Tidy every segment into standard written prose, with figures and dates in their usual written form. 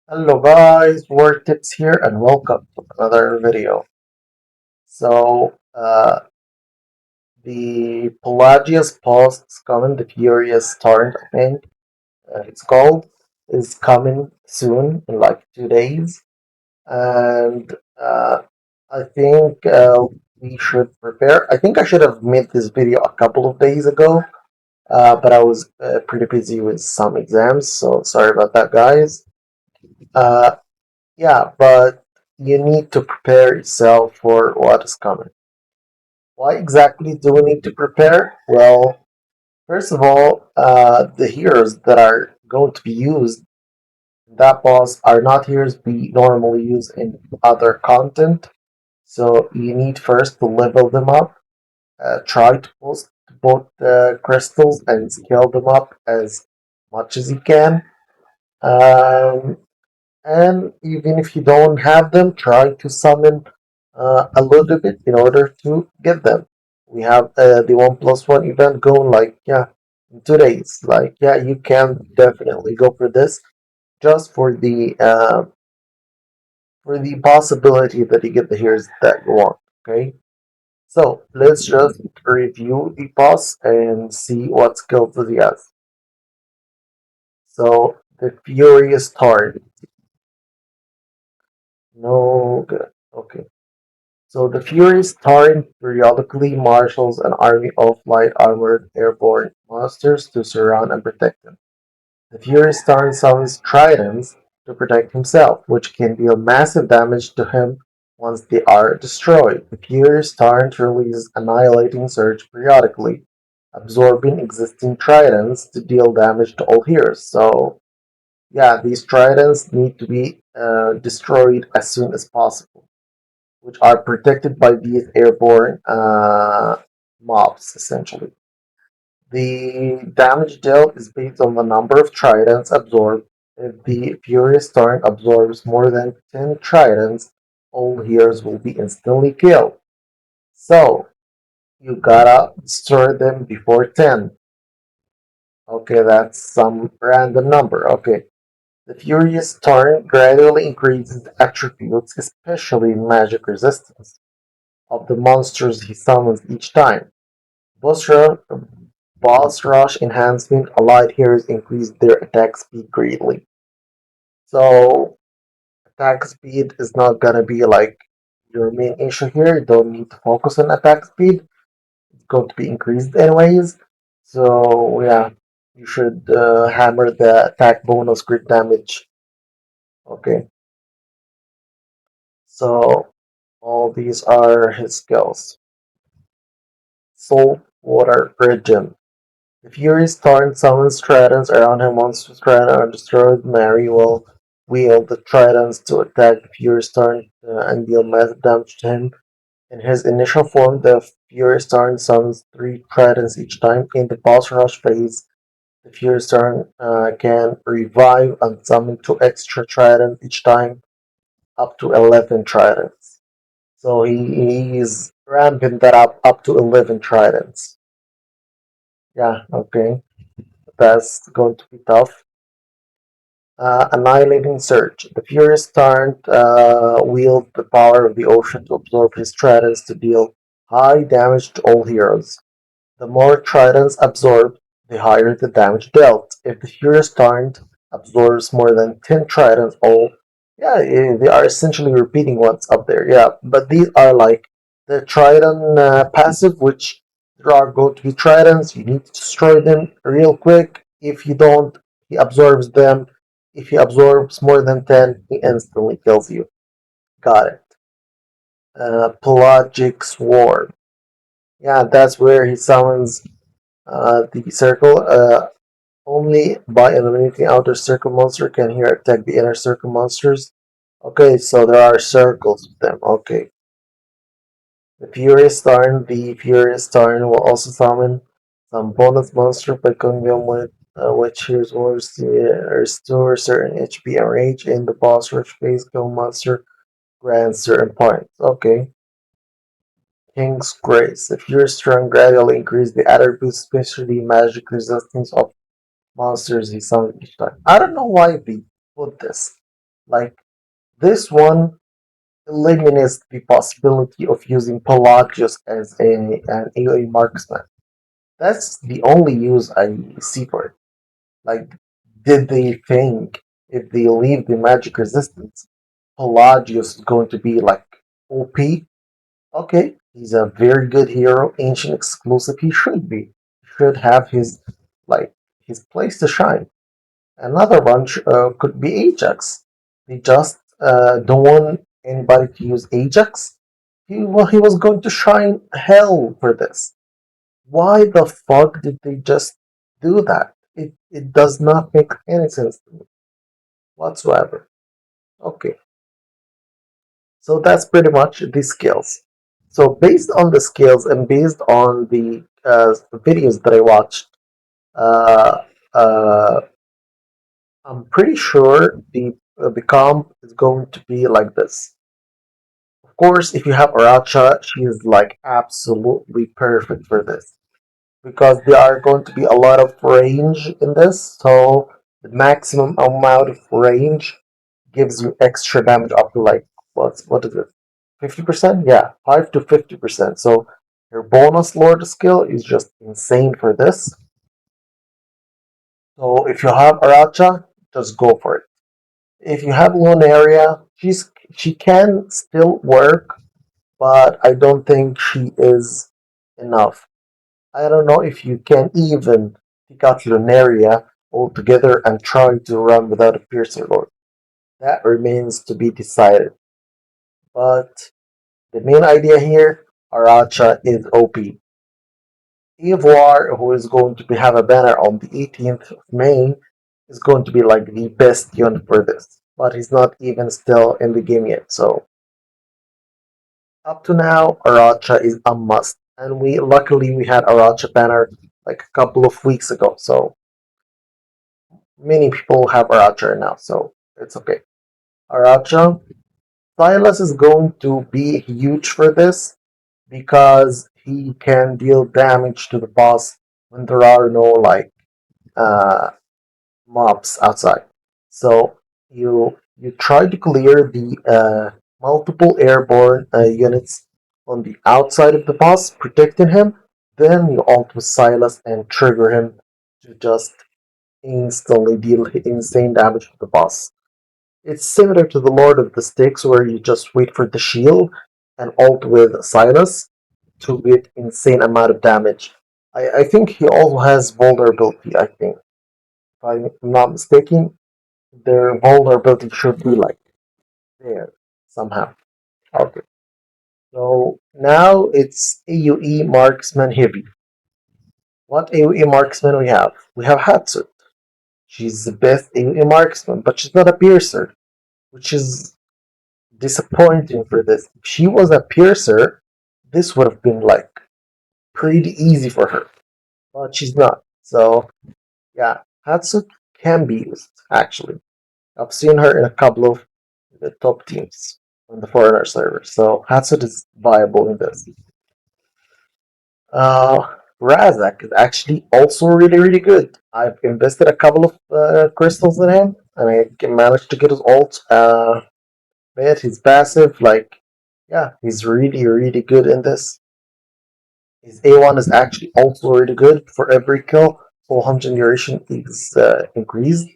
Hello guys, Word Tips here and welcome to another video. So, the Pelagios posts coming, the Furious Torrent, I think it's called, is coming soon in like 2 days. And I think we should prepare. I think I should have made this video a couple of days ago, but I was pretty busy with some exams, so sorry about that, guys. Uh, Yeah, but you need to prepare yourself for what is coming. Why exactly do we need to prepare? Well, first of all, the heroes that are going to be used in that boss are not heroes we normally use in other content. So you need first to level them up, try to post both the crystals and scale them up as much as you can. Um, And even if you don't have them, try to summon a little bit in order to get them. We have the 1+1 event going like, yeah, in 2 days. Like, yeah, you can definitely go for this just for the possibility that you get the heroes that you want. Okay, so let's just review the boss and see what skills does he has. So the Furious Tard, no good. Okay. So the Furies Torrent periodically marshals an army of light armored airborne monsters to surround and protect him. The Furies Torrent summons Tridents to protect himself, which can deal massive damage to him once they are destroyed. The Furies Torrent releases Annihilating Surge periodically, absorbing existing Tridents to deal damage to all heroes. So, yeah, these Tridents need to be destroyed as soon as possible, which are protected by these airborne mobs, essentially. The damage dealt is based on the number of tridents absorbed. If the Furious Torrent absorbs more than 10 tridents, all heroes will be instantly killed. So, you gotta destroy them before 10. Okay, that's some random number. Okay. The Furious Torrent gradually increases attributes, especially magic resistance, of the monsters he summons each time. Boss rush, boss rush enhancement allied heroes increase their attack speed greatly. So attack speed is not gonna be like your main issue here. You don't need to focus on attack speed. It's going to be increased anyways. So yeah, you should hammer the attack bonus crit damage. Okay, so all these are his skills. Salt Water Regen. The Fury's Torrent summons tridents around him. Once the trident are destroyed, Mary will wield the tridents to attack the Fury's Torrent and deal massive damage to him. In his initial form, the Fury's Torrent summons 3 tridents each time. In the boss rush phase, the Fury's Torrent can revive and summon 2 extra tridents each time, up to 11 tridents. So he is ramping that up to 11 tridents. Yeah, okay. That's going to be tough. Annihilating Surge. The Furious Torrent wields the power of the ocean to absorb his tridents to deal high damage to all heroes. The more tridents absorbed, the higher the damage dealt. If the Furious Torrent absorbs more than 10 tridents, all yeah, they are essentially repeating what's up there. Yeah, but these are like the trident passive, which there are going to be tridents. You need to destroy them real quick. If you don't, he absorbs them. If he absorbs more than 10, he instantly kills you. Got it. Pelagic Swarm. Yeah, that's where he summons the circle. Only by eliminating outer circle monster can he attack the inner circle monsters. Okay, so there are circles with them. Okay. The Furious Tarn will also summon some bonus monster by killing them with which here's orders to restore certain HP and rage in the boss rush phase. Kill monster grants certain points. Okay. King's Grace. The Furious Turn gradually increase the attributes, especially magic resistance of monsters he summons each time. I don't know why they put this. Like this one eliminates the possibility of using Pelagios as an AoE marksman. That's the only use I see for it. Like, did they think if they leave the magic resistance, Pelagios is going to be like OP? Okay, he's a very good hero, ancient exclusive. He should be. He should have like his place to shine. Another one could be Ajax. They just don't want anybody to use Ajax. He was going to shine hell for this. Why the fuck did they just do that? It does not make any sense to me whatsoever. Okay, so that's pretty much the skills. So based on the skills and based on the videos that I watched, uh, uh, I'm pretty sure the comp is going to be like this. Of course, if you have Aracha, she is like absolutely perfect for this because there are going to be a lot of range in this. So the maximum amount of range gives you extra damage up to like what is it? 50%? Yeah, 5 to 50%. So your bonus Lord skill is just insane for this. So if you have Aracha, just go for it. If you have Lunaria, she can still work, but I don't think she is enough. I don't know if you can even pick out Lunaria altogether and try to run without a Piercer Lord. That remains to be decided. But the main idea here, Aracha is OP. Ivoire, who is going to have a banner on the 18th of May, is going to be like the best unit for this. But he's not even still in the game yet, so up to now, Aracha is a must. And we had Aracha banner like a couple of weeks ago, so many people have Aracha now, so it's okay. Aracha, Silas is going to be huge for this because he can deal damage to the boss when there are no like uh, mobs outside. So you try to clear the multiple airborne units on the outside of the boss, protecting him. Then you ult with Silas and trigger him to just instantly deal insane damage to the boss. It's similar to the Lord of the Sticks, where you just wait for the shield and ult with Silas to get insane amount of damage. I think he also has vulnerability. I think, if I'm not mistaken, their vulnerability should be like there somehow. Okay. So now it's AoE marksman heavy. What AoE marksman we have? We have Hatsut. She's the best AoE marksman, but she's not a piercer, which is disappointing for this. If she was a piercer, this would have been like pretty easy for her, but she's not. So yeah, Hatsut can be used actually. I've seen her in a couple of the top teams on the foreigner server, so Hatsut is viable in this. Razak is actually also really good. I've invested a couple of crystals in him, and I can manage to get his ult. Bit his passive, like yeah, he's really good in this. His A1 is actually also really good. For every kill, full hunting duration is increased.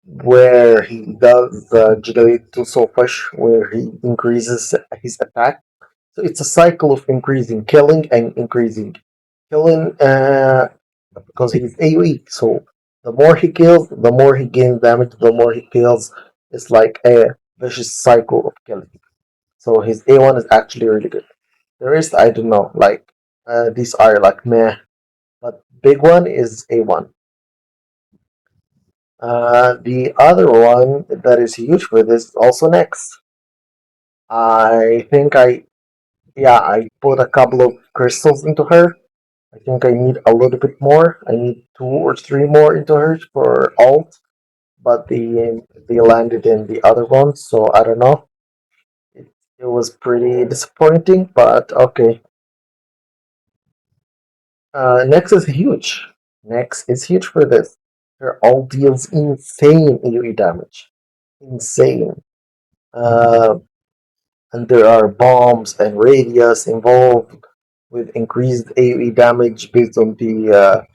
Where he does Jigabit to Soulfish, where he increases his attack. So it's a cycle of increasing killing and increasing killing because he's AoE. So the more he kills, the more he gains damage, the more he kills. It's like a vicious cycle of killing. So his A1 is actually really good. The rest, I don't know. Like, these are like meh. But big one is A1. The other one that is huge for this is also next. I think I put a couple of crystals into her. I think I need a little bit more. I need 2 or 3 more into her for alt, but they landed in the other one, so I don't know. It, it was pretty disappointing, but okay. Next is huge. Next is huge for this. Her alt deals insane AoE damage. insane. Uh, and there are bombs and radius involved with increased AoE damage based on the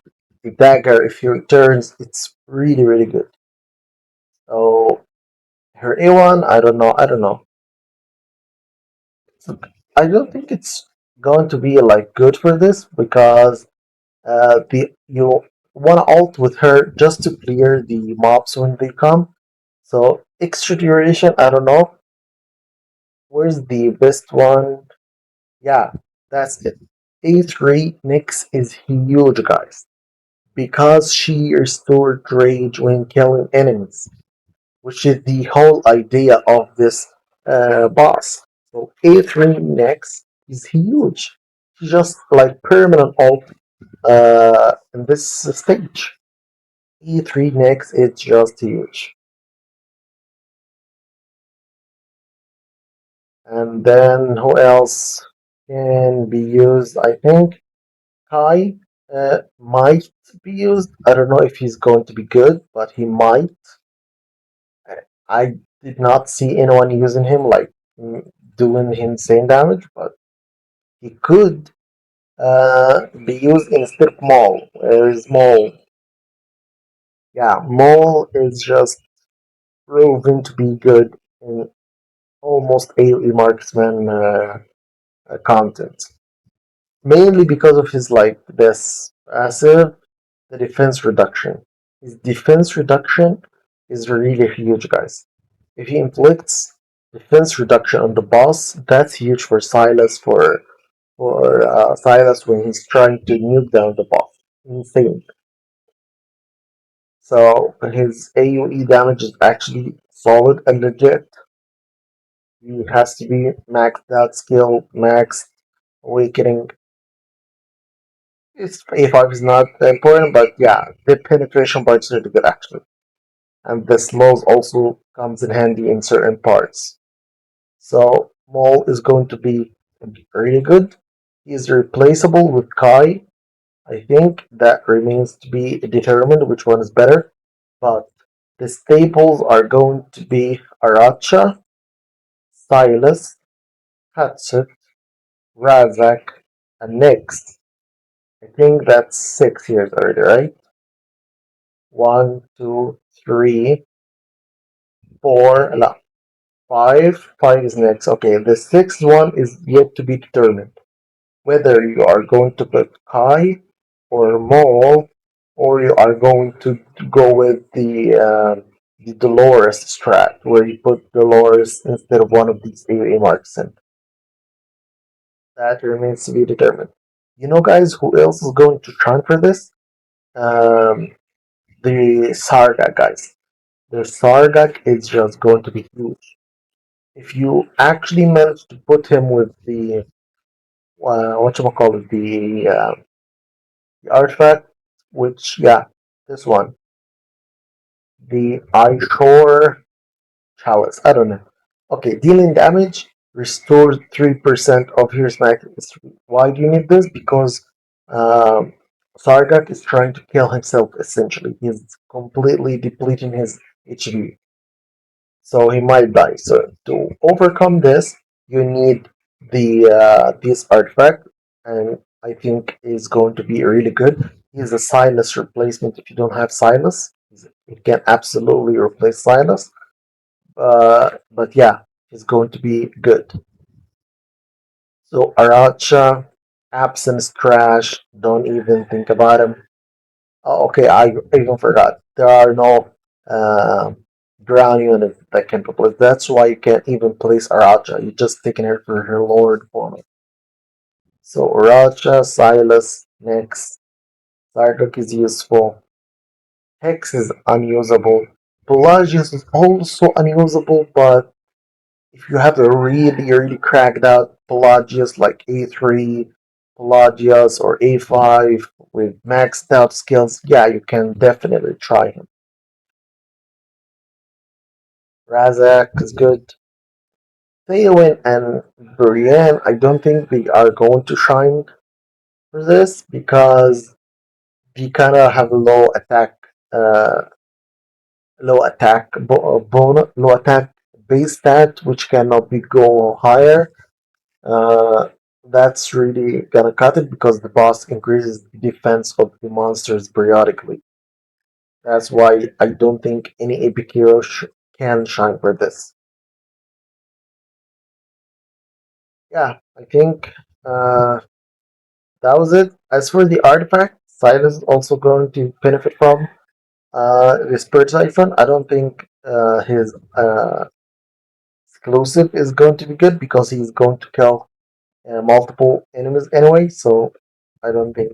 dagger. If he returns, it's really really good. So her A1, I don't know. I don't know. So I don't think it's going to be like good for this because the you want to ult with her just to clear the mobs when they come. So extra duration, I don't know. Where's the best one? Yeah, that's it. A3 Nyx is huge, guys, because she restored rage when killing enemies, which is the whole idea of this boss. So A3 Nyx is huge. She's just like permanent ult in this stage. E3 Nyx is just huge. And then who else can be used? I think Kai might be used. I don't know if he's going to be good, but he might. I did not see anyone using him like doing insane damage, but he could be used instead of Maul. Whereas Maul, yeah, Maul is just proven to be good in almost every marksman content. Mainly because of his like this passive, the defense reduction. His defense reduction is really huge, guys. If he inflicts defense reduction on the boss, that's huge for Silas for Silas when he's trying to nuke down the boss. Insane. So his AoE damage is actually solid and legit. He has to be maxed out skill, maxed awakening. It's A5 is not important, but yeah, the penetration part is really good actually. And the slows also comes in handy in certain parts. So Maul is going to be really good. He is replaceable with Kai. I think that remains to be determined which one is better. But the staples are going to be Aracha, Silas, Hatchet, Razak, and Nyx. I think that's 6 years already, right? One, two, three, four, no, five. Five is next. Okay, the sixth one is yet to be determined. Whether you are going to put Kai or Maul, or you are going to go with the Dolores strat, where you put Dolores instead of one of these AA marks in. That remains to be determined. You know, guys, who else is going to shine for this? Um, the Sarga guys. The Sargak is just going to be huge. If you actually manage to put him with the what you call it, the artifact, which yeah, this one, the Ishore Chalice. I don't know. Okay, dealing damage restores 3% of your smack history. Why do you need this? Because um, Sargak is trying to kill himself. Essentially, he's completely depleting his HP. So he might die. So to overcome this, you need the this artifact, and I think is going to be really good. He's a Silas replacement. If you don't have Silas, it can absolutely replace Silas. But yeah, he's going to be good. So Aracha, absence trash. Don't even think about him. Oh, okay, I even forgot. There are no uh, ground units that can replace. That's why you can't even place Aracha. You're just taking her for her Lord form. So Aracha, Silas, next. Sardak is useful. Hex is unusable. Pelagios is also unusable, but if you have a really, really cracked out Pelagios like A3, Pelagios, or A5 with maxed out skills, yeah, you can definitely try him. Razak is good. Theowen and Brienne, I don't think they are going to shine for this because they kind of have a low attack. low attack base stat, which cannot be go higher. Uh, that's really gonna cut it because the boss increases the defense of the monsters periodically. That's why I don't think any epic hero can shine for this. Yeah, I think uh, that was it. As for the artifact, Silas is also going to benefit from the Spirit Siphon. I don't think his exclusive is going to be good because he's going to kill multiple enemies anyway, so I don't think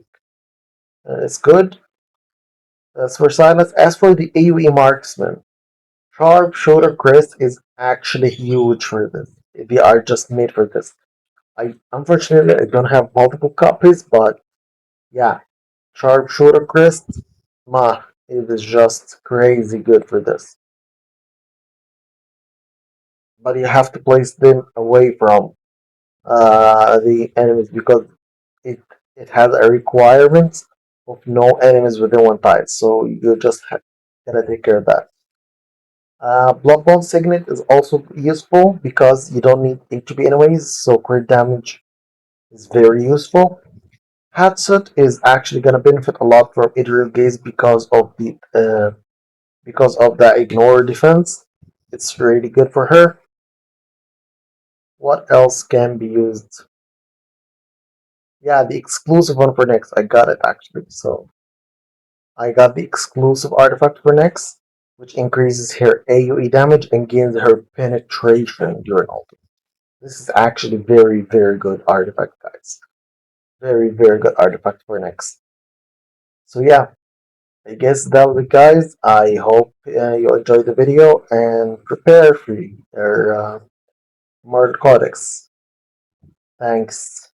it's good. As for Silas, as for the AoE marksman, Sharp Shooter Crest is actually huge for this. They are just made for this. I unfortunately I don't have multiple copies, but yeah, Sharpshooter Crest, it is just crazy good for this. But you have to place them away from the enemies because it it has a requirement of no enemies within one tile. So you just gotta take care of that. Bloodborne Signet is also useful because you don't need HP anyways, so crit damage is very useful. Hatsuit is actually gonna benefit a lot from Idril Gaze because of the ignore defense. It's really good for her. What else can be used? Yeah, the exclusive one for next. I got it actually. So I got the exclusive artifact for next, which increases her AoE damage and gains her penetration during ultimate. This is actually very, very good artifact, guys. Very, very good artifact for next. So yeah, I guess that was it, guys. I hope you enjoyed the video and prepare for your Murder Codex. Thanks.